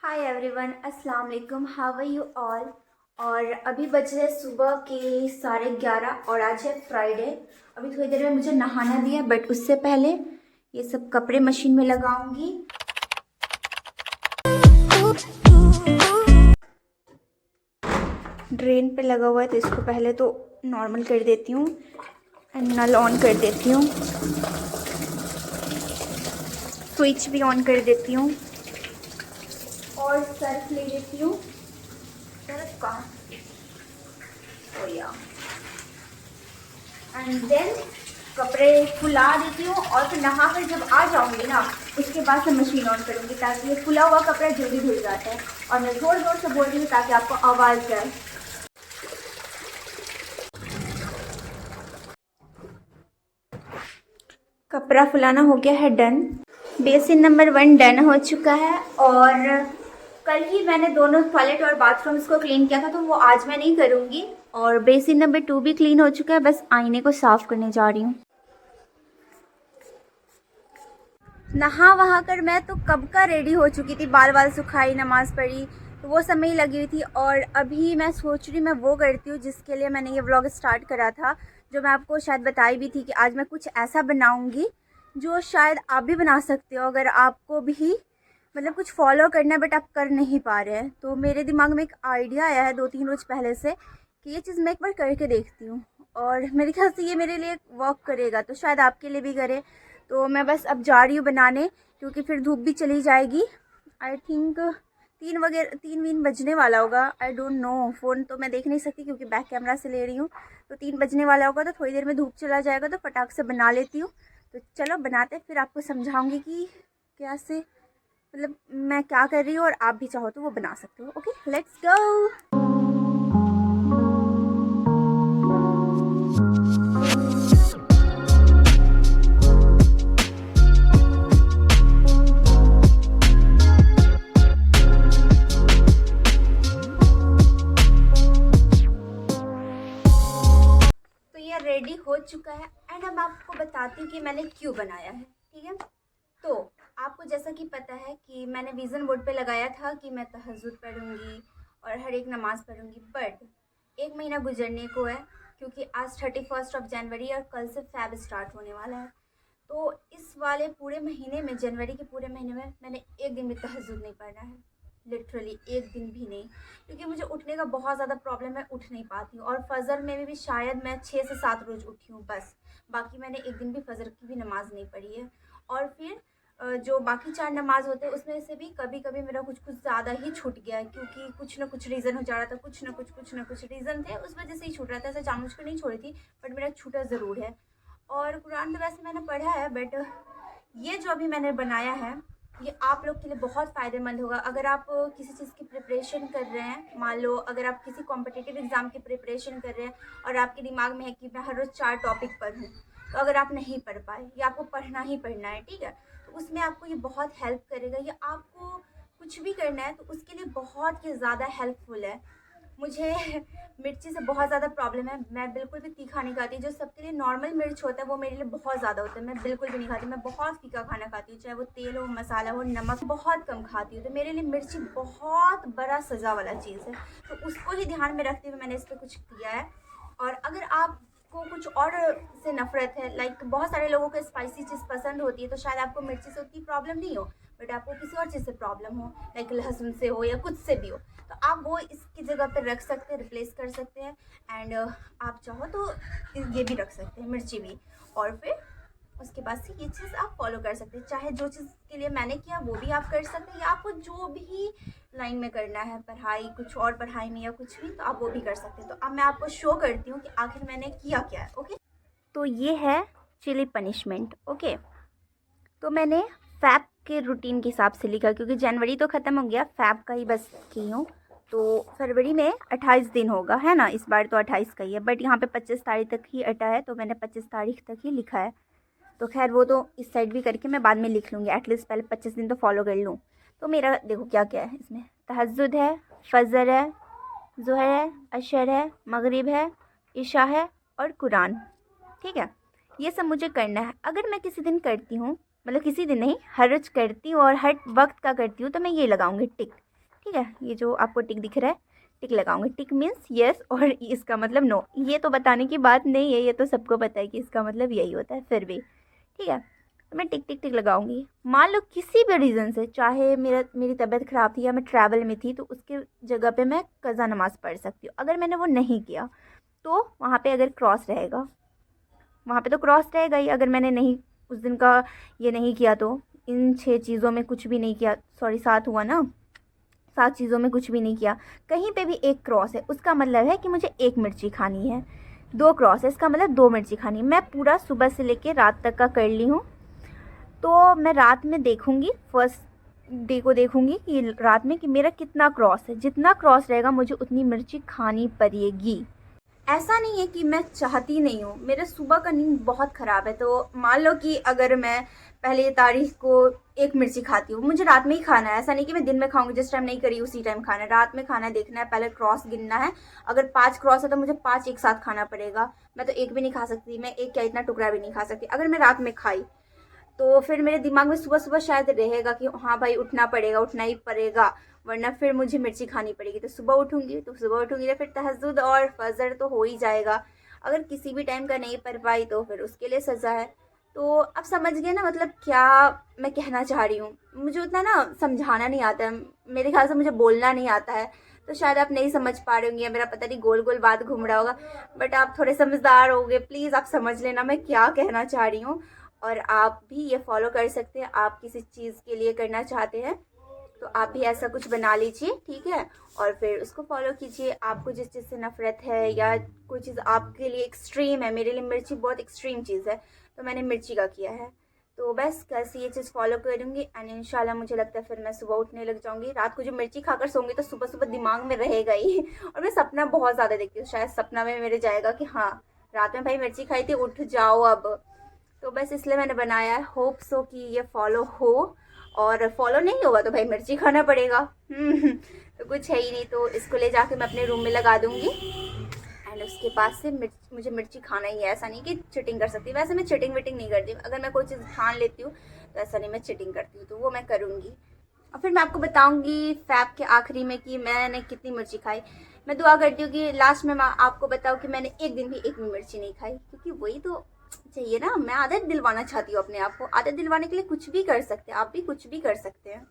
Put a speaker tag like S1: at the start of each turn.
S1: हाय everyone, अस्सलाम वालेकुम। How are you all. और अभी बज रहे सुबह के 11:30 और आज है फ्राइडे। अभी थोड़ी देर में मुझे नहाना भी है, बट उससे पहले ये सब कपड़े मशीन में लगाऊंगी। ड्रेन पे लगा हुआ है तो इसको पहले तो नॉर्मल कर देती हूँ एंड नल ऑन कर देती हूँ, स्विच भी ऑन कर देती हूँ और सर्फ ले लेती हूँ। सर्फ कहाँ एंड देन कपड़े फुला देती हूँ और फिर नहा कर जब आ जाऊँगी ना उसके बाद से मशीन ऑन करूँगी ताकि ये फुला हुआ कपड़ा जल्दी धुल जाता है। और मैं ज़ोर ज़ोर से बोल रही हूँ ताकि आपको आवाज़ जाए। कपड़ा फुलाना हो गया है डन। बेसिन नंबर 1 डन हो चुका है और कल ही मैंने दोनों टॉयलेट और बाथरूम्स को क्लीन किया था तो वो आज मैं नहीं करूँगी। और बेसिन नंबर 2 भी क्लीन हो चुका है, बस आईने को साफ़ करने जा रही हूँ। नहा वहा कर मैं तो कब का रेडी हो चुकी थी, बाल बाल सुखाई, नमाज़ पढ़ी, तो वो समय ही लगी हुई थी। और अभी मैं सोच रही मैं वो करती हूँ जिसके लिए मैंने ये व्लॉग स्टार्ट करा था, जो मैं आपको शायद बताई भी थी कि आज मैं कुछ ऐसा बनाऊँगी जो शायद आप भी बना सकते हो अगर आपको भी मतलब कुछ फॉलो करना है बट आप कर नहीं पा रहे हैं। तो मेरे दिमाग में एक आइडिया आया है 2-3 रोज़ पहले से कि ये चीज़ मैं एक बार करके देखती हूँ और मेरे ख्याल से ये मेरे लिए वर्क करेगा, तो शायद आपके लिए भी करे। तो मैं बस अब जा रही हूँ बनाने क्योंकि फिर धूप भी चली जाएगी। आई थिंक 3 बजने वाला होगा, आई डोंट नो। फ़ोन तो मैं देख नहीं सकती क्योंकि बैक कैमरा से ले रही हूँ, तो 3 बजने वाला होगा। तो थोड़ी देर में धूप चला जाएगा तो फटाक से बना लेती हूँ। तो चलो बनाते, फिर आपको समझाऊँगी कि कैसे मतलब मैं क्या कर रही हूँ और आप भी चाहो तो वो बना सकते हो। Okay, let's go. तो ये रेडी हो चुका है एंड अब आपको बताती हूँ कि मैंने क्यों बनाया है। ठीक है, तो आपको जैसा कि पता है कि मैंने विज़न बोर्ड पे लगाया था कि मैं तहज्जुद पढ़ूँगी और हर एक नमाज़ पढ़ूँगी, बट 1 महीना गुजरने को है क्योंकि आज 31 जनवरी और कल से फैब स्टार्ट होने वाला है। तो इस वाले पूरे महीने में, जनवरी के पूरे महीने में मैंने एक दिन भी तहज्जुद नहीं पढ़ना है, लिटरली एक दिन भी नहीं, क्योंकि मुझे उठने का बहुत ज़्यादा प्रॉब्लम है, उठ नहीं पाती हूँ। और फजर में भी शायद मैं 6 से 7 रोज़ उठी हूँ बस, बाकी मैंने एक दिन भी फजर की भी नमाज़ नहीं पढ़ी है। और फिर जो बाकी 4 नमाज़ होते हैं उसमें से भी कभी कभी मेरा कुछ कुछ ज़्यादा ही छूट गया है क्योंकि कुछ ना कुछ रीज़न हो जा रहा था, कुछ ना कुछ रीज़न थे, उस वजह से ही छूट रहा था। ऐसा जानबूझकर नहीं छोड़ी थी, बट मेरा छूटा ज़रूर है। और कुरान तो वैसे मैंने पढ़ा है, बट ये जो अभी मैंने बनाया है ये आप लोग के लिए बहुत फ़ायदेमंद होगा। अगर आप किसी चीज़ की प्रिपरेशन कर रहे हैं, मान लो अगर आप किसी कॉम्पिटिटिव एग्ज़ाम की प्रिपरेशन कर रहे हैं और आपके दिमाग में है कि मैं हर रोज़ 4 टॉपिक पढूं, तो अगर आप नहीं पढ़ पाए या आपको पढ़ना ही पढ़ना है, ठीक है, तो उसमें आपको ये बहुत हेल्प करेगा। ये आपको कुछ भी करना है तो उसके लिए बहुत ही ज़्यादा हेल्पफुल है। मुझे मिर्ची से बहुत ज़्यादा प्रॉब्लम है, मैं बिल्कुल भी तीखा नहीं खाती। जो सबके लिए नॉर्मल मिर्च होता है वो मेरे लिए बहुत ज़्यादा होता है, मैं बिल्कुल भी नहीं खाती। मैं बहुत फीका खाना खाती हूँ, चाहे वो तेल हो, मसाला हो, नमक बहुत कम खाती हूँ। तो मेरे लिए मिर्ची बहुत बड़ा सज़ा वाला चीज़ है, तो उसको ही ध्यान में रखते हुए मैंने इस पर कुछ किया है। और अगर आपको कुछ और से नफ़रत है, लाइक बहुत सारे लोगों को स्पाइसी चीज़ पसंद होती है, तो शायद आपको मिर्ची से उतनी प्रॉब्लम नहीं हो, बट आपको किसी और चीज़ से प्रॉब्लम हो, लाइक लहसुन से हो या कुछ से भी हो, तो आप वो इसकी जगह पर रख सकते हैं, रिप्लेस कर सकते हैं। एंड आप चाहो तो ये भी रख सकते हैं, मिर्ची भी। और फिर उसके बाद से ये चीज़ आप फॉलो कर सकते हैं, चाहे जो चीज़ के लिए मैंने किया वो भी आप कर सकते हैं, या आपको जो भी लाइन में करना है, पढ़ाई, कुछ और पढ़ाई में या कुछ भी, तो आप वो भी कर सकते हैं। तो अब मैं आपको शो करती हूँ कि आखिर मैंने किया क्या है। ओके, तो ये है चिली पनिशमेंट। ओके, तो मैंने फैब के रूटीन के हिसाब से लिखा क्योंकि जनवरी तो ख़त्म हो गया, फैब का ही बस की हूँ। तो फरवरी में 28 दिन होगा, है ना, इस बार तो 28 का ही है, बट यहाँ पे 25 तारीख तक ही अटा है तो मैंने 25 तारीख तक ही लिखा है। तो खैर वो तो इस साइड भी करके मैं बाद में लिख लूँगी, एटलीस्ट पहले 25 दिन तो फॉलो कर लूँ। तो मेरा देखो क्या क्या है इसमें, तहज्जुद है, फजर है, ज़ोहर है, अशर है, मगरिब है, इशा है और कुरान। ठीक है, ये सब मुझे करना है। अगर मैं किसी दिन करती हूँ, मतलब किसी दिन नहीं, हर रोज़ करती हूँ और हर वक्त का करती हूँ, तो मैं ये लगाऊंगी टिक ठीक है, ये जो आपको टिक दिख रहा है, टिक लगाऊंगी। टिक मीन्स येस और इसका मतलब नो। ये तो बताने की बात नहीं है, ये तो सबको पता है कि इसका मतलब यही होता है, फिर भी ठीक है। तो मैं टिक टिक टिक लगाऊंगी। मान लो किसी भी रीज़न से, चाहे मेरी तबीयत ख़राब थी या मैं ट्रैवल में थी, तो उसके जगह पे मैं कज़ा नमाज़ पढ़ सकती हूँ। अगर मैंने वो नहीं किया तो वहाँ पे अगर क्रॉस रहेगा, वहाँ पे तो क्रॉस रहेगा ही। अगर मैंने नहीं उस दिन का ये नहीं किया तो, इन 6 चीज़ों में कुछ भी नहीं किया, सॉरी 7 हुआ ना, 7 चीज़ों में कुछ भी नहीं किया, कहीं पे भी एक क्रॉस है, उसका मतलब है कि मुझे 1 मिर्ची खानी है। 2 क्रॉस है, इसका मतलब 2 मिर्ची खानी है। मैं पूरा सुबह से लेके रात तक का कर ली हूँ। तो मैं रात में देखूँगी, फर्स्ट डे को देखूँगी कि रात में कि मेरा कितना क्रॉस है। जितना क्रॉस रहेगा मुझे उतनी मिर्ची खानी पड़ेगी। ऐसा नहीं है कि मैं चाहती नहीं हूँ, मेरा सुबह का नींद बहुत ख़राब है। तो मान लो कि अगर मैं पहले तारीख को 1 मिर्ची खाती हूँ, मुझे रात में ही खाना है। ऐसा नहीं कि मैं दिन में खाऊंगी, जिस टाइम नहीं करी उसी टाइम खाना है, रात में खाना है, देखना है, पहले क्रॉस गिनना है। अगर 5 क्रॉस है तो मुझे 5 एक साथ खाना पड़ेगा। मैं तो 1 भी नहीं खा सकती, मैं 1 क्या इतना टुकड़ा भी नहीं खा सकती। अगर मैं रात में खाई तो फिर मेरे दिमाग में सुबह सुबह शायद रहेगा कि हाँ भाई उठना पड़ेगा, उठना ही पड़ेगा, वरना फिर मुझे मिर्ची खानी पड़ेगी। तो सुबह उठूंगी तो फिर तहज्जुद और फजर तो हो ही जाएगा। अगर किसी भी टाइम का नहीं पढ़ पाई तो फिर उसके लिए सज़ा है। तो अब समझ गए ना मतलब क्या मैं कहना चाह रही हूँ। मुझे उतना ना समझाना नहीं आता है, मेरे ख्याल से मुझे बोलना नहीं आता है। तो शायद आप नहीं समझ पा रहे होंगे, मेरा पता नहीं गोल गोल बात घूम रहा होगा, बट आप थोड़े समझदार होंगे, प्लीज़ आप समझ लेना मैं क्या कहना चाह रही हूँ। और आप भी ये फॉलो कर सकते हैं। आप किसी चीज़ के लिए करना चाहते हैं तो आप भी ऐसा कुछ बना लीजिए, ठीक है, और फिर उसको फॉलो कीजिए। आपको जिस चीज़ से नफरत है या कोई चीज़ आपके लिए एक्सट्रीम है, मेरे लिए मिर्ची बहुत एक्सट्रीम चीज़ है, तो मैंने मिर्ची का किया है। तो बस कल से ये चीज़ फॉलो करूँगी एंड इंशाल्लाह मुझे लगता है फिर मैं सुबह उठने लग जाऊँगी। रात को जो मिर्ची खाकर सोऊंगी तो सुबह सुबह दिमाग में रहेगा ही। और मैं सपना बहुत ज़्यादा देखती हूँ, शायद सपना में मेरे जाएगा कि हाँ रात में भाई मिर्ची खाई थी, उठ जाओ अब। तो बस इसलिए मैंने बनाया है, होप सो कि ये फॉलो हो। और फॉलो नहीं होगा तो भाई मिर्ची खाना पड़ेगा। तो कुछ है ही नहीं, तो इसको ले जाके मैं अपने रूम में लगा दूंगी एंड उसके बाद से मुझे मिर्ची खाना ही है। ऐसा नहीं कि चिटिंग कर सकती, वैसे मैं चिटिंग विटिंग नहीं करती। अगर मैं कोई चीज़ ठान लेती हूँ तो ऐसा नहीं मैं चिटिंग करती हूँ, तो वो मैं करूँगी। और फिर मैं आपको बताऊँगी फैब के आखिरी में कि मैंने कितनी मिर्ची खाई। मैं दुआ करती हूँ कि लास्ट में मैं आपको बताऊँ कि मैंने एक दिन भी एक भी मिर्ची नहीं खाई, क्योंकि वही तो चाहिए ना। मैं आदत दिलवाना चाहती हूँ अपने आप को। आदत दिलवाने के लिए कुछ भी कर सकते हैं, आप भी कुछ भी कर सकते हैं।